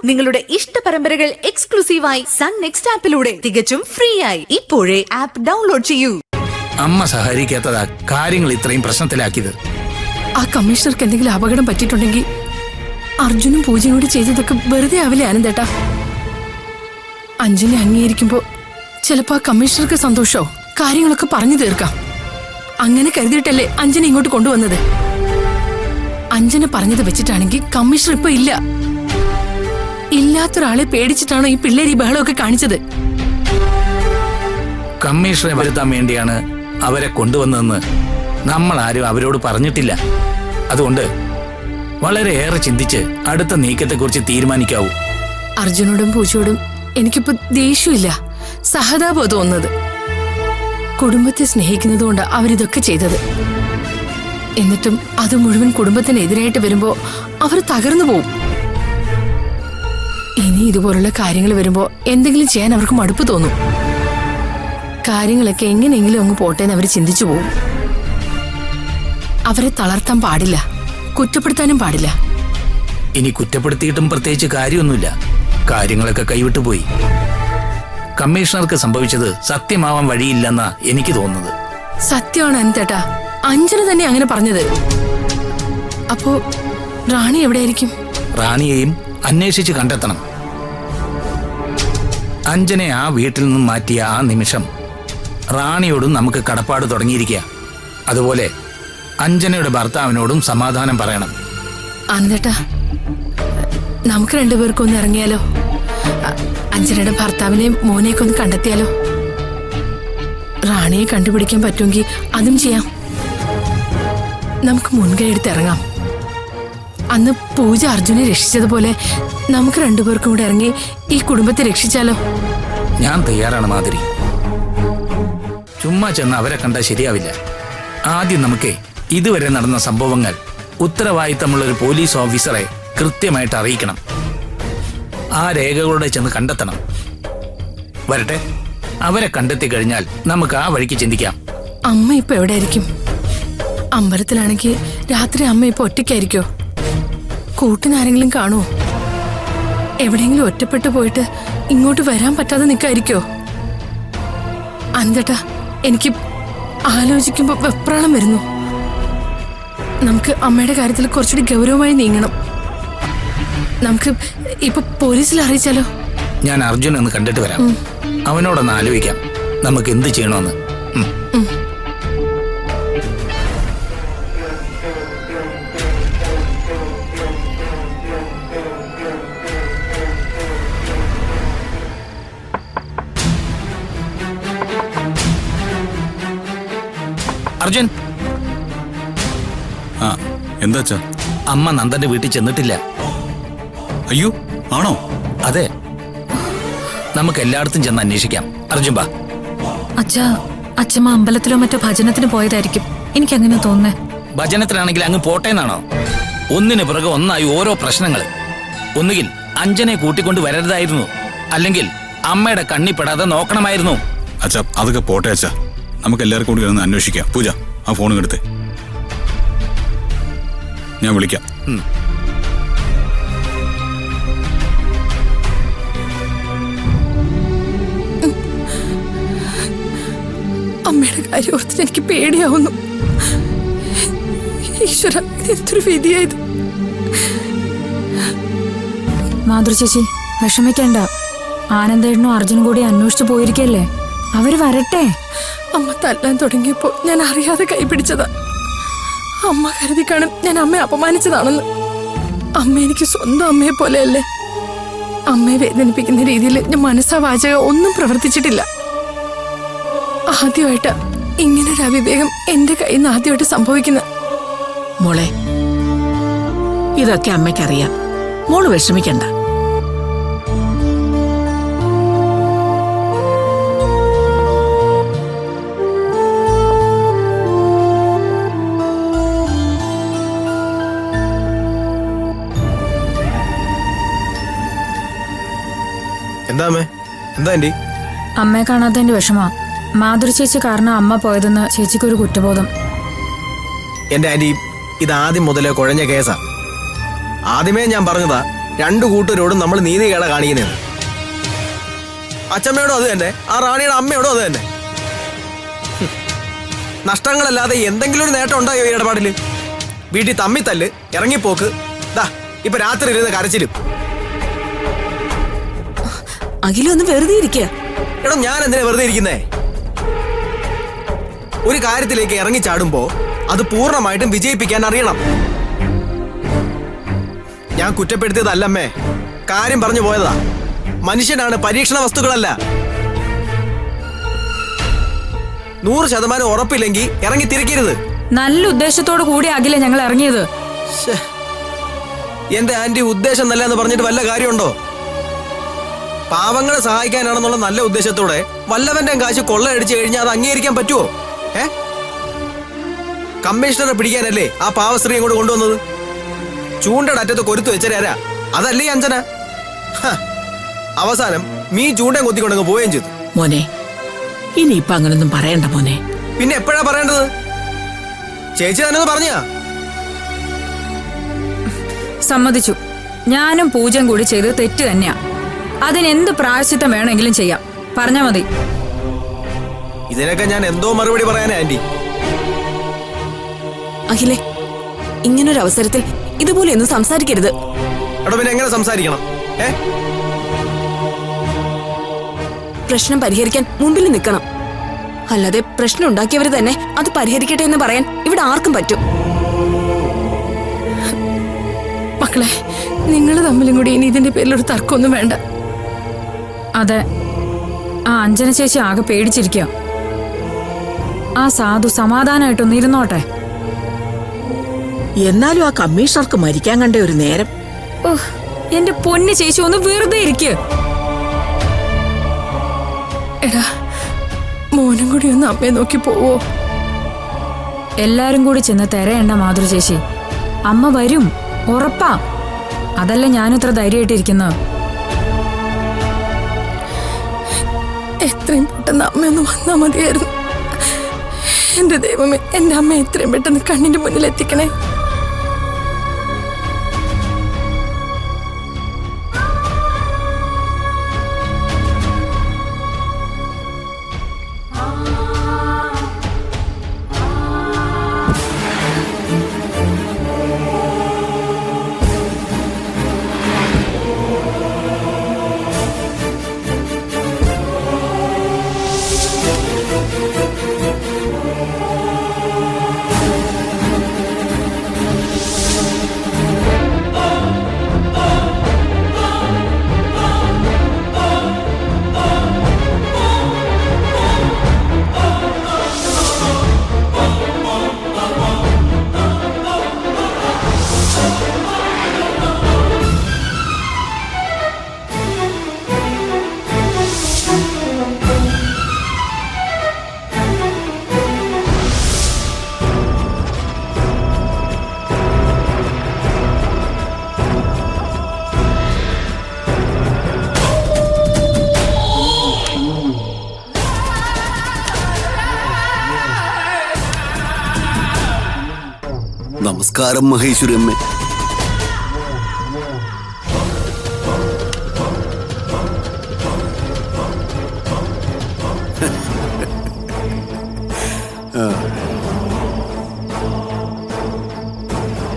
നിങ്ങളുടെ ഇഷ്ട പരമ്പരകൾ എക്സ്ക്ലൂസീവായി സൺ നെക്സ്റ്റ് ആപ്പിലൂടെ തികച്ചും ഫ്രീ ആയി ഇപ്പോഴേ ആപ്പ് ഡൗൺലോഡ് ചെയ്യൂ. അമ്മ സഹകരിക്കാത്തതാ കാര്യങ്ങൾ ഇത്രയും പ്രശ്നത്തിലാക്കിയത്. ആ കമ്മീഷണർക്ക് എന്തെങ്കിലും അപകടം പറ്റിയിട്ടുണ്ടെങ്കിൽ അർജുനും പൂജയോട് ചെയ്തതൊക്കെ വെറുതെ ആവില്ലേ ആനന്ദേട്ടാ? അഞ്ജനെ അംഗീകരിക്കുമ്പോ ചിലപ്പോ ആ കമ്മീഷണർക്ക് സന്തോഷോ കാര്യങ്ങളൊക്കെ പറഞ്ഞു തീർക്കാം. അങ്ങനെ കരുതിയിട്ടല്ലേ അഞ്ജനെ ഇങ്ങോട്ട് കൊണ്ടുവന്നത്. അഞ്ജന പറഞ്ഞത് വെച്ചിട്ടാണെങ്കിൽ കമ്മീഷണർ ഇപ്പൊ ഇല്ല. ഇല്ലാത്തൊരാളെ പേടിച്ചിട്ടാണോ ഈ പിള്ളേർ ഈ ബഹളമൊക്കെ കാണിച്ചത്? കമ്മീഷണറെ വരുത്താൻ വേണ്ടിയാണ് അവരെ കൊണ്ടുവന്നതെന്ന് നമ്മൾ ആരും അവരോട് പറഞ്ഞിട്ടില്ല. അതുകൊണ്ട് വളരെയേറെ ചിന്തിച്ച് അടുത്ത നീക്കത്തെക്കുറിച്ച് തീരുമാനിക്കാവൂ. അർജുനോടും പൂജയോടും എനിക്കിപ്പോ ദേഷ്യമില്ല, സഹതാപം തോന്നുന്നത്. കുടുംബത്തെ സ്നേഹിക്കുന്നതുകൊണ്ട് അവരിതൊക്കെ ചെയ്തത്. എന്നിട്ടും അത് മുഴുവൻ കുടുംബത്തിനെതിരായിട്ട് വരുമ്പോ അവർ തകർന്നു പോവും. ഇനി ഇതുപോലുള്ള കാര്യങ്ങൾ വരുമ്പോ എന്തെങ്കിലും ചെയ്യാൻ അവർക്ക് മടുപ്പ് തോന്നും. കാര്യങ്ങളൊക്കെ എങ്ങനെയെങ്കിലും അങ്ങ് പോട്ടേന്ന് അവർ ചിന്തിച്ചു പോവും. അവരെ തളർത്താൻ പാടില്ല, കുറ്റപ്പെടുത്താനും പാടില്ല. ഇനി കുറ്റപ്പെടുത്തിയിട്ടും പ്രത്യേകിച്ച് കാര്യമൊന്നുമില്ല. കാര്യങ്ങളൊക്കെ കൈവിട്ടു പോയി. കമ്മീഷണർക്ക് സംഭവിച്ചത് സത്യമാവാൻ വഴിയില്ലെന്നാ എനിക്ക് തോന്നുന്നത്. സത്യമാണ് അനന്തേട്ടാ, അഞ്ജന തന്നെ അങ്ങനെ പറഞ്ഞത്. അപ്പോ റാണി എവിടെയായിരിക്കും? റാണിയെയും അന്വേഷിച്ച് കണ്ടെത്തണം. അഞ്ജനെ ആ വീട്ടിൽ നിന്നും മാറ്റിയ ആ നിമിഷം റാണിയോടും നമുക്ക് കടപ്പാട് തുടങ്ങിയിരിക്കുക. അതുപോലെ അഞ്ജനയുടെ ഭർത്താവിനോടും സമാധാനം പറയണം. അനന്തേട്ടാ, നമുക്ക് രണ്ടുപേർക്കും ഒന്ന് ഇറങ്ങിയാലോ? അഞ്ജനയുടെ ഭർത്താവിനെയും മോനെയൊക്കെ ഒന്ന് കണ്ടെത്തിയാലോ? റാണിയെ കണ്ടുപിടിക്കാൻ പറ്റുമെങ്കിൽ അതും ചെയ്യാം. നമുക്ക് മുൻകൈ എടുത്ത് ഇറങ്ങാം. അന്ന് പൂജ അർജുനെ രക്ഷിച്ചതുപോലെ നമുക്ക് രണ്ടുപേർക്കും കൂടെ ഇറങ്ങി ഈ കുടുംബത്തെ രക്ഷിച്ചാലോ? ഞാൻ തയ്യാറാണ് മാധുരി. ചുമ്മാ ചെന്ന് അവരെ കണ്ടാൽ ശരിയാവില്ല. ആദ്യം നമുക്ക് ഇതുവരെ നടന്ന സംഭവങ്ങൾ ഉത്തരവാദിത്തമുള്ളൊരു പോലീസ് ഓഫീസറെ കൃത്യമായിട്ട് അറിയിക്കണം. ആ രേഖകളോടെ ചെന്ന് കണ്ടെത്തണം. വരട്ടെ, അവരെ കണ്ടെത്തി കഴിഞ്ഞാൽ നമുക്ക് ആ വഴിക്ക് ചിന്തിക്കാം. അമ്മ ഇപ്പൊ എവിടെയായിരിക്കും? അമ്പലത്തിലാണെങ്കിൽ രാത്രി അമ്മ ഇപ്പൊ ഒറ്റയ്ക്കായിരിക്കോ? കൂട്ടിനാരെങ്കിലും കാണുമോ? എവിടെയെങ്കിലും ഒറ്റപ്പെട്ടു പോയിട്ട് ഇങ്ങോട്ട് വരാൻ പറ്റാതെ നിൽക്കായിരിക്കോ? അന്തേട്ടാ, എനിക്ക് ആലോചിക്കുമ്പോ വെപ്രാളം വരുന്നു. നമുക്ക് അമ്മയുടെ കാര്യത്തിൽ കുറച്ചുകൂടി ഗൗരവമായി നീങ്ങണം. നമുക്ക് ഇപ്പൊ പോലീസിൽ അറിയിച്ചാലോ? ഞാൻ അർജുൻ ഒന്ന് കണ്ടിട്ട് വരാം. അവനോടൊന്ന് ആലോചിക്കാം നമുക്ക് എന്ത് ചെയ്യണമെന്ന്. അർജുൻ, എന്താ അമ്മ നന്ദന്റെ വീട്ടിൽ ചെന്നിട്ടില്ല. അയ്യോ, ആണോ? അതെ, നമുക്ക് എല്ലായിടത്തും ചെന്ന് അന്വേഷിക്കാം. അർജുൻ ബാ. അച്ഛാ, അച്ഛമ്മ അമ്പലത്തിലോ മറ്റോ ഭജനത്തിന് പോയതായിരിക്കും, എനിക്കങ്ങനെ തോന്നുന്നേ. ഭജനത്തിലാണെങ്കിൽ അങ്ങ് പോട്ടേന്നാണോ? ഒന്നിന് പിറകെ ഒന്നായി ഓരോ പ്രശ്നങ്ങൾ. ഒന്നുകിൽ അഞ്ജനെ കൂട്ടിക്കൊണ്ട് വരരുതായിരുന്നു, അല്ലെങ്കിൽ അമ്മയുടെ കണ്ണിപ്പെടാതെ നോക്കണമായിരുന്നു. അച്ഛാ, അതൊക്കെ പോട്ടെ അച്ഛാ. നമുക്ക് എല്ലാവർക്കും കൂടി ഒന്ന് അന്വേഷിക്കാം. പൂജ, ആ ഫോൺ എടുത്തേ, ഞാൻ വിളിക്കാം. അമ്മയുടെ കാര്യം ഓർത്തിട്ട് എനിക്ക് പേടിയാവുന്നു. ഈശ്വര, എന്തൊരു വിധിയായത്. മാതൃ ചേച്ചി, വിഷമിക്കണ്ട. ആനന്ദേട്ടനും അർജുനും കൂടി അന്വേഷിച്ചു പോയിരിക്കല്ലേ, അവര് വരട്ടെ. അമ്മ തല്ലാൻ തുടങ്ങിയപ്പോ ഞാൻ അറിയാതെ കൈപിടിച്ചതാ. അമ്മ കരുതി കാണും ഞാൻ അമ്മയെ അപമാനിച്ചതാണെന്ന്. അമ്മ എനിക്ക് സ്വന്തം അമ്മയെ പോലെയല്ലേ. അമ്മയെ വേദനിപ്പിക്കുന്ന രീതിയിൽ ഞാൻ മനസ്സാ വാചക ഒന്നും പ്രവർത്തിച്ചിട്ടില്ല. ആദ്യമായിട്ട് ഇങ്ങനൊരു അവിവേകം എന്റെ കയ്യിൽ നിന്ന് ആദ്യമായിട്ട് സംഭവിക്കുന്ന. മോളെ, ഇതൊക്കെ അമ്മയ്ക്കറിയാം, മോള് വിഷമിക്കണ്ട. എന്താ അമ്മേ? എന്താ ആന്റി? അമ്മയെ കാണാത്തതിന്റെ വിഷമാ. മാധുരി ചേച്ചി കാരണം അമ്മ പോയതെന്ന് ചേച്ചിക്കൊരു കുറ്റബോധം. എന്റെ ആന്റി, ഇത് ആദ്യം മുതലേ കുഴഞ്ഞ കേസാ. ആദ്യമേ ഞാൻ പറഞ്ഞതാ രണ്ടു കൂട്ടരോടും നമ്മൾ നീതികേട കാണിക്കുന്നത്. അച്ഛമ്മയോടും അത് തന്നെ, ആ റാണിയുടെ അമ്മയോടും അത് തന്നെ. നഷ്ടങ്ങളല്ലാതെ എന്തെങ്കിലും ഒരു നേട്ടം ഉണ്ടായോ ഈ ഇടപാടില്? വീട്ടിൽ തമ്മിത്തല്ല്, ഇറങ്ങിപ്പോക്ക്, ദാ ഇപ്പൊ രാത്രി ഇരുന്ന് കരച്ചിലും. അഖിലൊന്ന് വെറുതെ ഇരിക്കുക. എടോ, ഞാൻ എന്തിനാ വെറുതെ ഇരിക്കുന്നേ? ഒരു കാര്യത്തിലേക്ക് ഇറങ്ങി ചാടുമ്പോ അത് പൂർണ്ണമായിട്ടും വിജയിപ്പിക്കാൻ അറിയണം. ഞാൻ കുറ്റപ്പെടുത്തിയതല്ലമ്മേ, കാര്യം പറഞ്ഞു പോയതാ. മനുഷ്യനാണ്, പരീക്ഷണ വസ്തുക്കളല്ല. 100% ഉറപ്പില്ലെങ്കിൽ ഇറങ്ങി തിരിക്കരുത്. നല്ല ഉദ്ദേശത്തോടു കൂടി അഖില ഞങ്ങൾ ഇറങ്ങിയത്. എന്റെ ആന്റി ഉദ്ദേശം നല്ല എന്ന് പറഞ്ഞിട്ട് വല്ല കാര്യമുണ്ടോ? പാവങ്ങളെ സഹായിക്കാനാണെന്നുള്ള നല്ല ഉദ്ദേശത്തോടെ വല്ലവന്റെ കാശ് കൊള്ളയടിച്ചു കഴിഞ്ഞാൽ അത് അംഗീകരിക്കാൻ പറ്റുമോ? കമ്മീഷണറെ പിടിക്കാനല്ലേ ആ പാവസ്ത്രീ ഇങ്ങോട്ട് കൊണ്ടുവന്നത്? ചൂണ്ടയുടെ അറ്റത്ത് കൊരുത്തു വെച്ചരാ, അതല്ലേ അഞ്ജന? അവസാനം മീ ചൂണ്ടയും കൊത്തിക്കൊണ്ടങ്ങ് പോവുകയും ചെയ്തു. മോനെ, ഇനിയിപ്പൊ അങ്ങനൊന്നും പറയണ്ട മോനെ. പിന്നെ എപ്പോഴാ പറയേണ്ടത്? ചേച്ചി തന്നെ പറഞ്ഞാ. സമ്മതിച്ചു, ഞാനും പൂജയും കൂടി ചെയ്ത് തെറ്റ് തന്നെയാ. അതിനെന്ത് പ്രായശ്ചിത്തം വേണമെങ്കിലും ചെയ്യാം, പറഞ്ഞാ മതി. ഇതിനൊക്കെ ഞാൻ എന്തോ മറുപടി പറയാനാ ആന്റി. അഖിലേ, ഇങ്ങനൊരു അവസരത്തിൽ ഇതുപോലെ ഒന്നും സംസാരിക്കരുത്. എടോ, പിന്നെ എങ്ങനെ സംസാരിക്കണം? പ്രശ്നം പരിഹരിക്കാൻ മുമ്പിൽ നിൽക്കണം. അല്ലാതെ പ്രശ്നം ഉണ്ടാക്കിയവർ തന്നെ അത് പരിഹരിക്കട്ടെ എന്ന് പറയാൻ ഇവിടെ ആർക്കും പറ്റും. മക്കളെ, നിങ്ങൾ തമ്മിലും കൂടി ഇനി ഇതിന്റെ പേരിലൊരു തർക്കമൊന്നും വേണ്ട. അതെ, ആ അഞ്ജന ചേച്ചി ആകെ പേടിച്ചിരിക്കുക. ആ സാധു സമാധാനമായിട്ടൊന്ന് ഇരുന്നോട്ടെ. എന്നാലും ആ കമ്മീഷണർക്ക് മരിക്കാൻ കണ്ട ഒരു നേരം. ഓഹ്, എന്റെ പൊന്നു ചേച്ചി ഒന്ന് വെറുതെ ഇരിക്കുക. എടാ, മോനും കൂടി ഒന്ന് അമ്മയെ നോക്കി പോവോ? എല്ലാരും കൂടി ചെന്ന് തിരയണ്ട മാധുരി ചേച്ചി. അമ്മ വരും, ഉറപ്പാ. അതല്ല ഞാനും ഇത്ര ധൈര്യമായിട്ടിരിക്കുന്നത്. എത്രയും പെട്ടെന്ന് അമ്മയൊന്ന് വന്നാ മതിയായിരുന്നു. എന്റെ ദൈവമേ, എന്റെ അമ്മ എത്രയും പെട്ടെന്ന് കണ്ണിന്റെ മുന്നിൽ എത്തിക്കണേ. നമസ്കാരം മഹേശ്വരി അമ്മേ.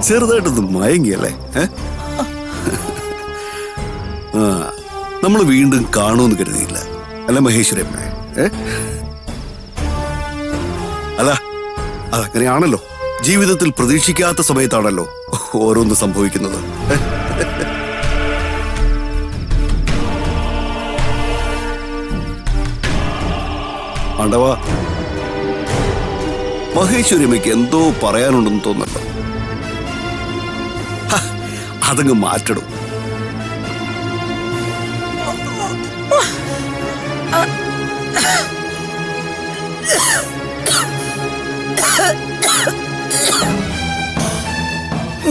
ചെറുതായിട്ടൊന്ന് മയങ്ങിയല്ലേ? നമ്മൾ വീണ്ടും കാണുമെന്ന് കരുതിയില്ല അല്ല മഹേശ്വരി അമ്മേ? അല്ല, അതങ്ങനെയാണല്ലോ. ജീവിതത്തിൽ പ്രതീക്ഷിക്കാത്ത സമയത്താണല്ലോ ഓരോന്ന് സംഭവിക്കുന്നത്. ആണ്ടവാ, മഹേശ്വരിയമ്മയ്ക്ക് എന്തോ പറയാനുണ്ടെന്ന് തോന്നല്ലോ. അതങ്ങ് മാറ്റണം.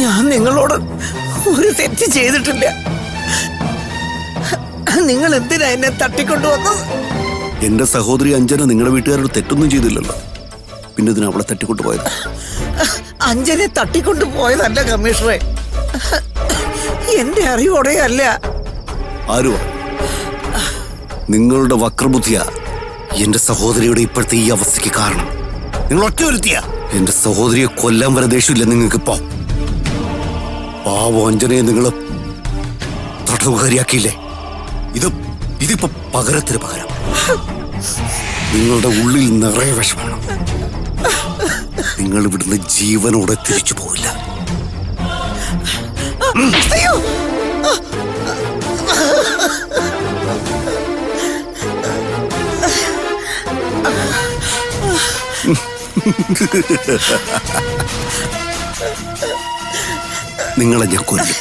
ഞാൻ നിങ്ങളോട് ഒരു തെറ്റ് ചെയ്തിട്ടില്ല. നിങ്ങൾ എന്തിനാ എന്നെ തട്ടിക്കൊണ്ടുവന്നത്? എന്റെ സഹോദരി അഞ്ജന നിങ്ങളുടെ വീട്ടുകാരോട് തെറ്റൊന്നും ചെയ്തില്ലല്ലോ, പിന്നെ ഇതിന് അവളെ തട്ടിക്കൊണ്ടുപോയത്. അഞ്ജനെ തട്ടിക്കൊണ്ടുപോയതല്ല കമ്മീഷണറെ, എന്റെ അറിവോടെ അല്ല. ആരുവാ? നിങ്ങളുടെ വക്രബുദ്ധിയ എന്റെ സഹോദരിയുടെ ഇപ്പോഴത്തെ ഈ അവസ്ഥയ്ക്ക് കാരണം. നിങ്ങൾ ഒറ്റ വരുത്തിയ എന്റെ സഹോദരിയെ കൊല്ലാൻ വരെ ദേഷ്യമില്ല നിങ്ങൾക്കിപ്പോ. പാവം അഞ്ജനയെ നിങ്ങൾ തടവുകാരിയാക്കിയില്ലേ? ഇതിപ്പോ പകരത്തിന് പകരം. നിങ്ങളുടെ ഉള്ളിൽ നിറയെ വിഷമാണ്. നിങ്ങൾ ഇവിടുന്ന് ജീവനോടെ തിരിച്ചു പോവില്ല. അയ്യോ, നിങ്ങളെ ഞാൻ കൊല്ലും.